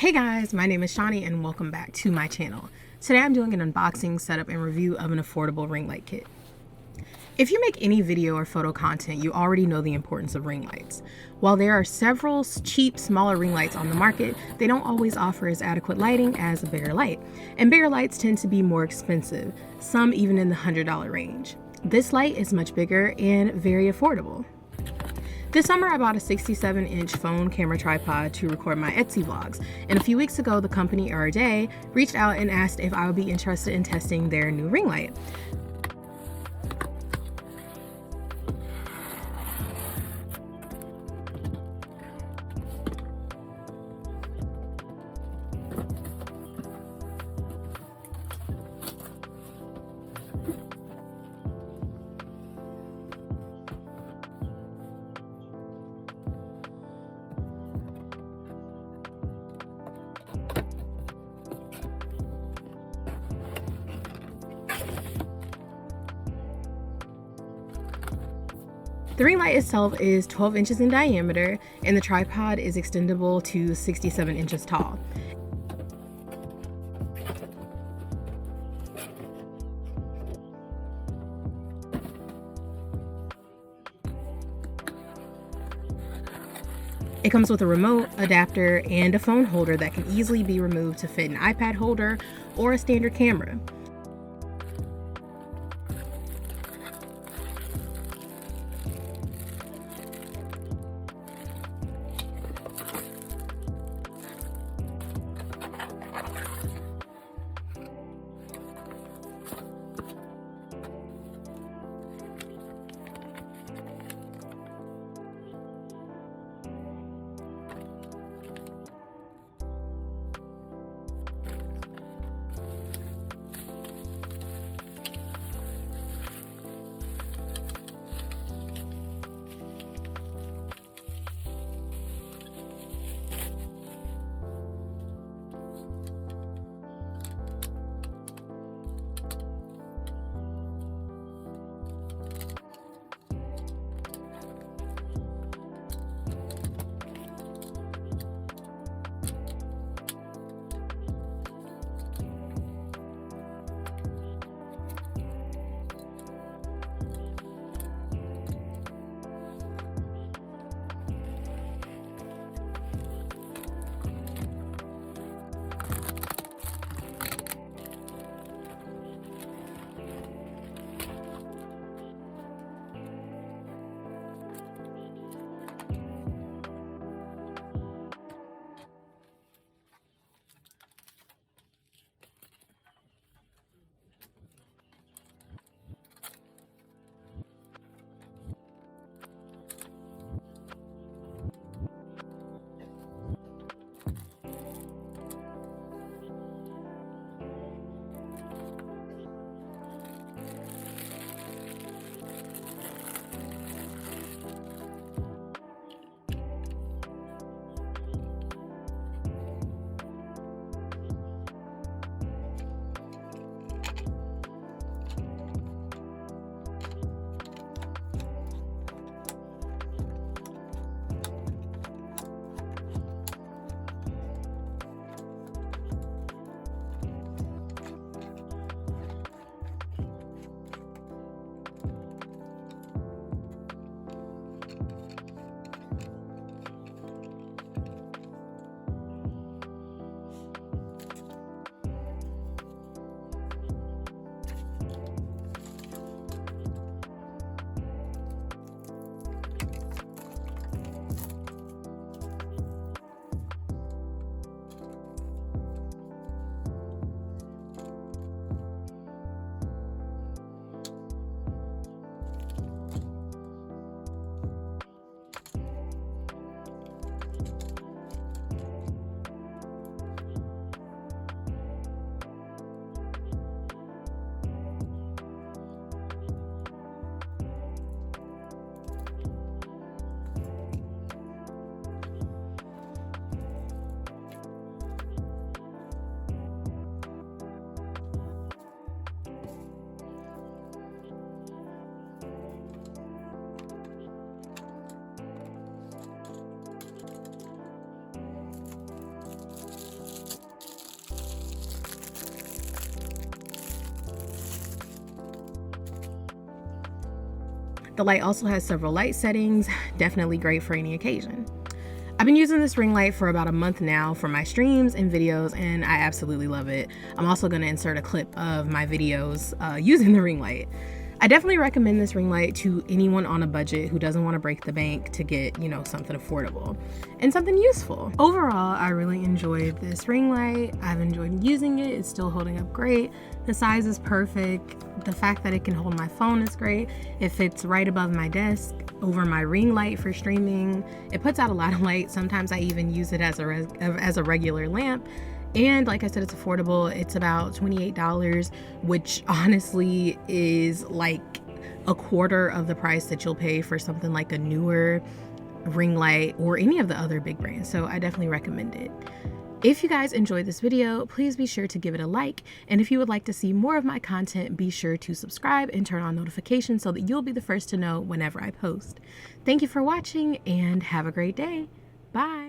Hey guys, my name is Shawnee and welcome back to my channel. Today I'm doing an unboxing, setup, and review of an affordable ring light kit. If you make any video or photo content, you already know the importance of ring lights. While there are several cheap, smaller ring lights on the market, they don't always offer as adequate lighting as a bigger light. And bigger lights tend to be more expensive, some even in the $100 range. This light is much bigger and very affordable. This summer, I bought a 67-inch phone camera tripod to record my Etsy vlogs, and a few weeks ago, the company Aureday reached out and asked if I would be interested in testing their new ring light. The ring light itself is 12 inches in diameter, and the tripod is extendable to 67 inches tall. It comes with a remote, adapter, and a phone holder that can easily be removed to fit an iPad holder or a standard camera. The light also has several light settings, definitely great for any occasion. I've been using this ring light for about a month now for my streams and videos, and I absolutely love it. I'm also going to insert a clip of my videos using the ring light. I definitely recommend this ring light to anyone on a budget who doesn't want to break the bank to get, you know, something affordable and something useful. Overall, I really enjoyed this ring light. I've enjoyed using it. It's still holding up great. The size is perfect. The fact that it can hold my phone is great. It fits right above my desk over my ring light for streaming. It puts out a lot of light. Sometimes I even use it as a regular lamp. And like I said, it's affordable. It's about $28, which honestly is like a quarter of the price that you'll pay for something like a newer ring light or any of the other big brands. So I definitely recommend it. If you guys enjoyed this video, please be sure to give it a like. And if you would like to see more of my content, be sure to subscribe and turn on notifications so that you'll be the first to know whenever I post. Thank you for watching and have a great day. Bye.